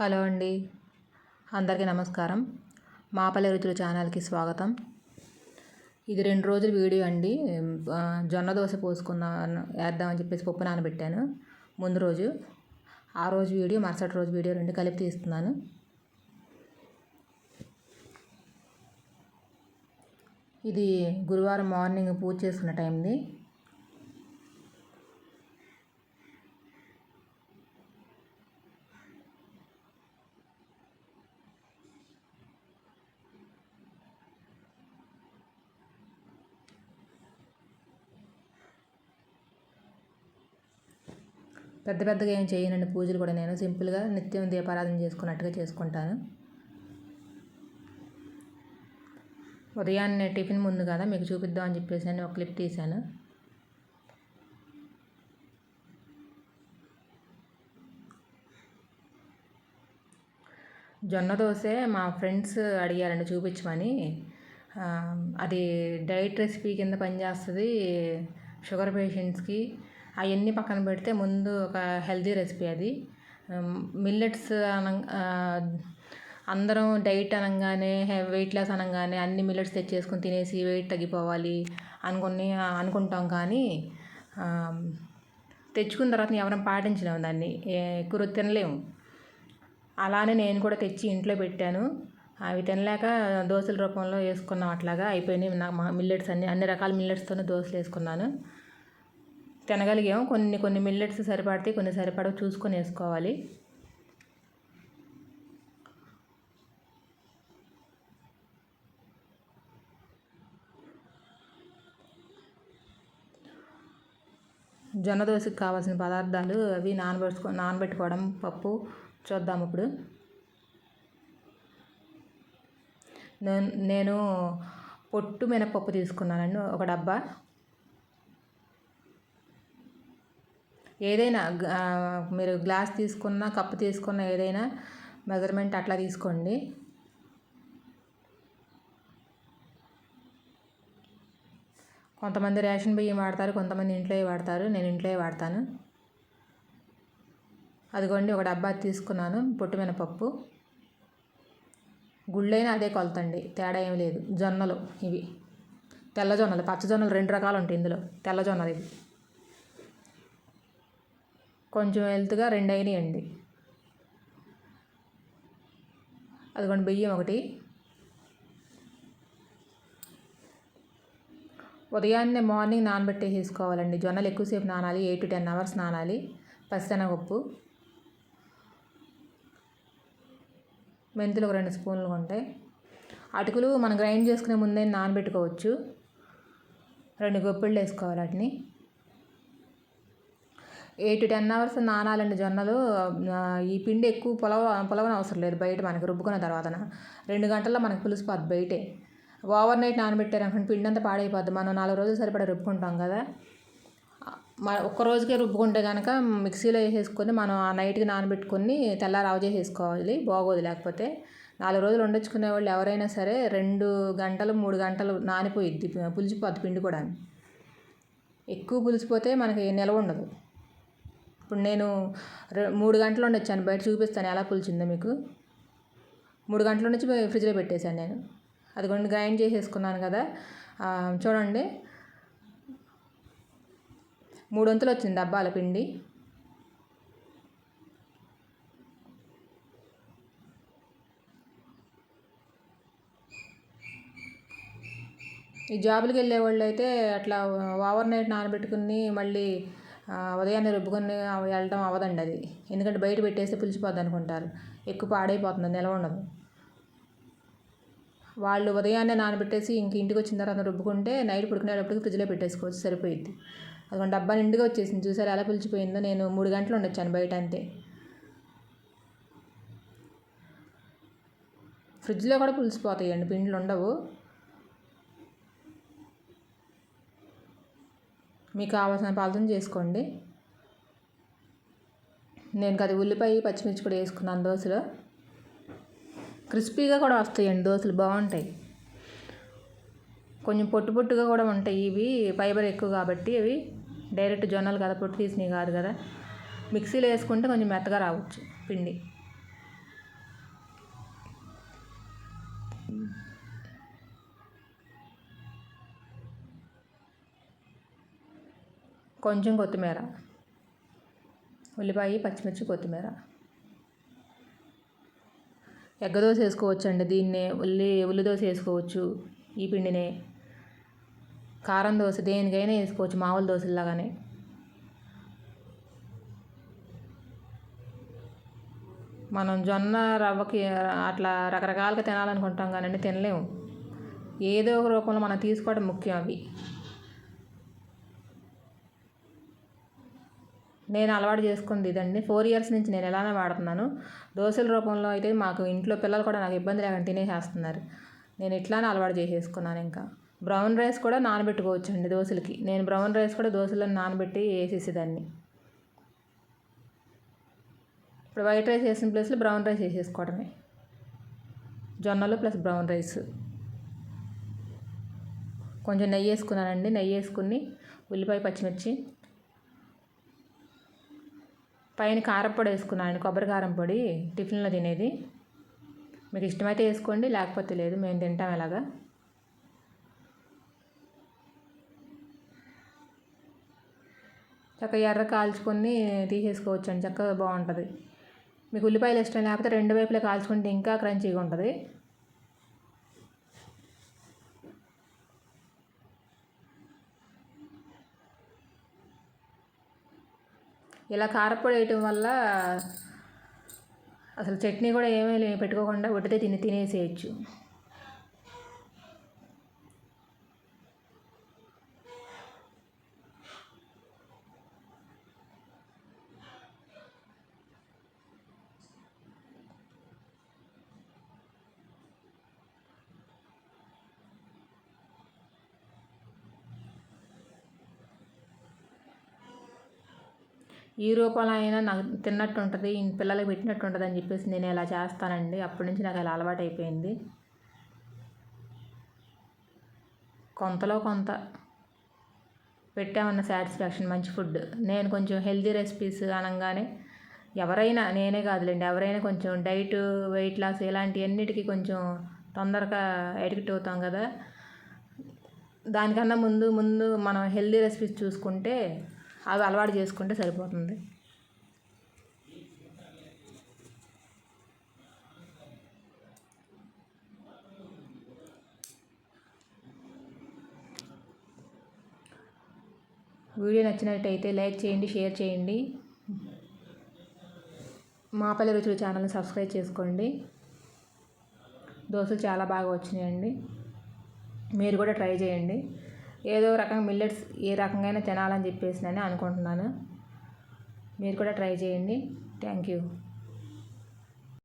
Hello అండి, అందరికీ నమస్కారం. మాపల్లె రుచులు ఛానల్కి స్వాగతం. ఇది 2 రోజుల వీడియో అండి. జొన్న దోశ వేద్దామని చెప్పేసి పప్పు నానబెట్టాను ముందు రోజు. ఆ రోజు వీడియో, మరుసటి రోజు వీడియో 2 కలిపి తీస్తున్నాను. ఇది గురువారం మార్నింగ్ పూజ చేసుకున్న టైంది. పెద్దగా ఏం చేయనండి పూజలు కూడా. నేను సింపుల్గా నిత్యం దీపారాధన చేసుకున్నట్టుగా చేసుకుంటాను. ఉదయాన్నే టిఫిన్ ముందు కదా మీకు చూపిద్దామని చెప్పేసి నేను ఒక క్లిప్ తీశాను. జొన్న దోశ మా ఫ్రెండ్స్ అడిగారండి చూపించమని. అది డైట్ రెసిపీ కింద పనిచేస్తుంది షుగర్ పేషెంట్స్కి. అవన్నీ పక్కన పెడితే ముందు ఒక హెల్తీ రెసిపీ అది. మిల్లెట్స్ అందరం డైట్ అనగానే, వెయిట్ లాస్ అనగానే అన్ని మిల్లెట్స్ తెచ్చేసుకొని తినేసి వెయిట్ తగ్గిపోవాలి అనుకుంటాం. కానీ తెచ్చుకున్న తర్వాత ఎవరైనా పాటించలేము, దాన్ని ఎక్కువ తినలేము. అలానే నేను కూడా తెచ్చి ఇంట్లో పెట్టాను. అవి తినలేక దోశల రూపంలో వేసుకున్నాం. అట్లాగా అయిపోయినాయి. మిల్లెట్స్ అన్ని రకాల మిల్లెట్స్తోనే దోశలు వేసుకున్నాను. తినగలిగాము. కొన్ని మిల్లెట్స్ సరిపడతాయి, కొన్ని సరిపడవు చూసుకొని వేసుకోవాలి. జొన్న దోశకి కావాల్సిన పదార్థాలు అవి నానబెట్టుకోవడం. పప్పు చూద్దాం ఇప్పుడు. నేను పొట్టు మినపప్పు తీసుకున్నానండి, ఒక డబ్బా. ఏదైనా మీరు గ్లాస్ తీసుకున్న, కప్పు తీసుకున్న, ఏదైనా మెజర్మెంట్ అట్లా తీసుకోండి. కొంతమంది రేషన్ బియ్యం వాడతారు, కొంతమంది ఇంట్లోవి వాడతారు. నేను ఇంట్లోవి వాడతాను. అదిగోండి, ఒక డబ్బా తీసుకున్నాను పొట్టు మినపప్పు. గుళ్ళైనా అదే కొలతండి, తేడా ఏమి లేదు. జొన్నలు ఇవి తెల్ల జొన్నలు, పచ్చ జొన్నలు 2 రకాలు ఉంటాయి ఇందులో. తెల్ల జొన్నలు ఇవి కొంచెం హెల్త్గా 2 అయినాయండి. అదిగోండి, బియ్యం ఒకటి. ఉదయాన్నే మార్నింగ్ నానబెట్టేసుకోవాలండి. జొన్నలు ఎక్కువసేపు నానాలి, 8 to 10 hours నానాలి. పచ్చిశనగపప్పు, మెంతులు ఒక 2 స్పూన్లు ఉంటాయి. అటుకులు మనం గ్రైండ్ చేసుకునే ముందే నానబెట్టుకోవచ్చు. 2 గొప్పిళ్ళు వేసుకోవాలి వాటిని. 8 to 10 hours నానాలండి జొన్నలు. ఈ పిండి ఎక్కువ పులవన అవసరం లేదు. బయట మనకి రుబ్బుకున్న తర్వాత 2 గంటల్లో మనకు పులిసిపోద్ది బయటే. ఓవర్ నైట్ నానబెట్టారనుకోండి పిండి అంతా పాడైపోద్ది. మనం 4 రోజులు సరిపడా రుబ్బుకుంటాం కదా. ఒక్క రోజుకే రుబ్బుకుంటే కనుక మిక్సీలో వేసేసుకొని మనం ఆ నైట్కి నానబెట్టుకొని తెల్లారి ఆవ చేసేసుకోవాలి. బాగోదు లేకపోతే. 4 రోజులు వండించుకునే వాళ్ళు ఎవరైనా సరే 2 గంటలు 3 గంటలు నానిపోయిద్ది, పులిసిపోద్ది పిండి కూడా. ఎక్కువ పులిసిపోతే మనకి నిలవ ఉండదు. ఇప్పుడు నేను 3 గంటలు వండొచ్చాను, బయట చూపిస్తాను ఎలా పులిచిందో మీకు. 3 గంటల నుంచి ఫ్రిడ్జ్లో పెట్టేశాను నేను. అదిగోండి, గ్రైండ్ చేసేసుకున్నాను కదా. చూడండి, 3 వంతులు వచ్చింది డబ్బాల పిండి. ఈ జాబులకి వెళ్ళే వాళ్ళు అయితే అట్లా ఓవర్ నైట్ నానబెట్టుకుని మళ్ళీ ఉదయాన్నే రుబ్బుకొని వెళ్ళడం అవ్వదండి అది. ఎందుకంటే బయట పెట్టేస్తే పులిసిపోద్ది అనుకుంటారు. ఎక్కువ పాడైపోతుంది, నిలవ ఉండదు. వాళ్ళు ఉదయాన్నే నానబెట్టేసి ఇంటికి వచ్చిన తర్వాత రుబ్బుకుంటే నైట్ పడుకునేటప్పటికి ఫ్రిడ్జ్లో పెట్టేసుకోవచ్చు, సరిపోయిద్ది. అదిగోండి, డబ్బా నిండుగా వచ్చేసింది. చూసారు ఎలా పులిచిపోయిందో. నేను 3 గంటలు ఉండొచ్చాను బయట అంతే. ఫ్రిడ్జ్లో కూడా పులిసిపోతాయండి, పిండిలు ఉండవు. మీకు కావాల్సిన పాలతో చేసుకోండి. నేను అది ఉల్లిపాయ పచ్చిమిర్చి కూడా వేసుకున్నాను దోశలో. క్రిస్పీగా కూడా వస్తాయండి దోశలు, బాగుంటాయి. కొంచెం పొట్టుగా కూడా ఉంటాయి. ఇవి ఫైబర్ ఎక్కువ కాబట్టి. అవి డైరెక్ట్ జొన్నలు కదా, పొట్టు తీసినవి కాదు కదా. మిక్సీలో వేసుకుంటే కొంచెం మెత్తగా రావచ్చు పిండి. కొంచెం కొత్తిమీర, ఉల్లిపాయ, పచ్చిమిర్చి, కొత్తిమీర. ఎగ్గ దోశ వేసుకోవచ్చు అండి, దీన్నే ఉల్లి దోశ వేసుకోవచ్చు. ఈ పిండినే కారం దోశ దేనికైనా వేసుకోవచ్చు, మామూలు దోశలాగానే. మనం జొన్న రవ్వకి అట్లా రకరకాలుగా తినాలనుకుంటాం కానీ తినలేము. ఏదో ఒక రూపంలో మనం తీసుకోవడం ముఖ్యం. అవి నేను అలవాటు చేసుకుంది ఇదండి. 4 years నుంచి నేను ఎలానే వాడుతున్నాను. దోశల రూపంలో అయితే మాకు ఇంట్లో పిల్లలు కూడా నాకు ఇబ్బంది లేకుండా తినేసేస్తున్నారు. నేను ఇట్లానే అలవాటు చేసేసుకున్నాను. ఇంకా బ్రౌన్ రైస్ కూడా నానబెట్టుకోవచ్చు అండి దోశలకి. నేను బ్రౌన్ రైస్ కూడా దోశలను నానబెట్టి వేసేసేదాన్ని. ఇప్పుడు వైట్ రైస్ వేసిన ప్లేస్లో బ్రౌన్ రైస్ వేసేసుకోవడమే. జొన్నలు ప్లస్ బ్రౌన్ రైస్. కొంచెం నెయ్యి వేసుకున్నానండి. నెయ్యి వేసుకుని ఉల్లిపాయ, పచ్చిమిర్చి, పైన కారపొడి వేసుకున్నానండి, కొబ్బరి కారం పొడి, టిఫిన్లో తినేది. మీకు ఇష్టమైతే వేసుకోండి, లేకపోతే లేదు. మేము తింటాం ఎలాగా. చక్కగా ఎర్ర కాల్చుకొని తీసేసుకోవచ్చు అండి, చక్కగా బాగుంటుంది. మీకు ఉల్లిపాయలు ఇష్టం లేకపోతే 2 వైపులా కాల్చుకుంటే ఇంకా క్రంచీగా ఉంటుంది. ఇలా కారపొడి వేయటం వల్ల అసలు చట్నీ కూడా ఏమీ పెట్టుకోకుండా ఉట్టితే తినేసేయచ్చు. ఈ రూపంలో అయినా నాకు తిన్నట్టు ఉంటుంది, పిల్లలకి పెట్టినట్టు ఉంటుంది అని చెప్పేసి నేను ఇలా చేస్తానండి. అప్పటి నుంచి నాకు అలా అలవాటు అయిపోయింది. కొంతలో కొంత పెట్టామన్న సాటిస్ఫాక్షన్, మంచి ఫుడ్. నేను కొంచెం హెల్తీ రెసిపీస్ అనగానే ఎవరైనా, నేనే కాదులేండి, ఎవరైనా కొంచెం డైట్, వెయిట్ లాస్ ఇలాంటివన్నిటికీ కొంచెం తొందరగా ఎడిక్ట్ అవుతాం కదా. దానికన్నా ముందు మనం హెల్తీ రెసిపీస్ చూసుకుంటే అవి అలవాటు చేసుకుంటే సరిపోతుంది. వీడియో నచ్చినట్టయితే లైక్ చేయండి, షేర్ చేయండి. మా పల్లె రుచులు ఛానల్ని సబ్స్క్రైబ్ చేసుకోండి. దోశలు చాలా బాగా వచ్చినాయండి, మీరు కూడా ట్రై చేయండి. ఏదో రకంగా మిల్లెట్స్ ఏ రకంగా తినాలని చెప్పేసి నేను అనుకుంటున్నాను. మీరు కూడా ట్రై చేయండి. Thank you.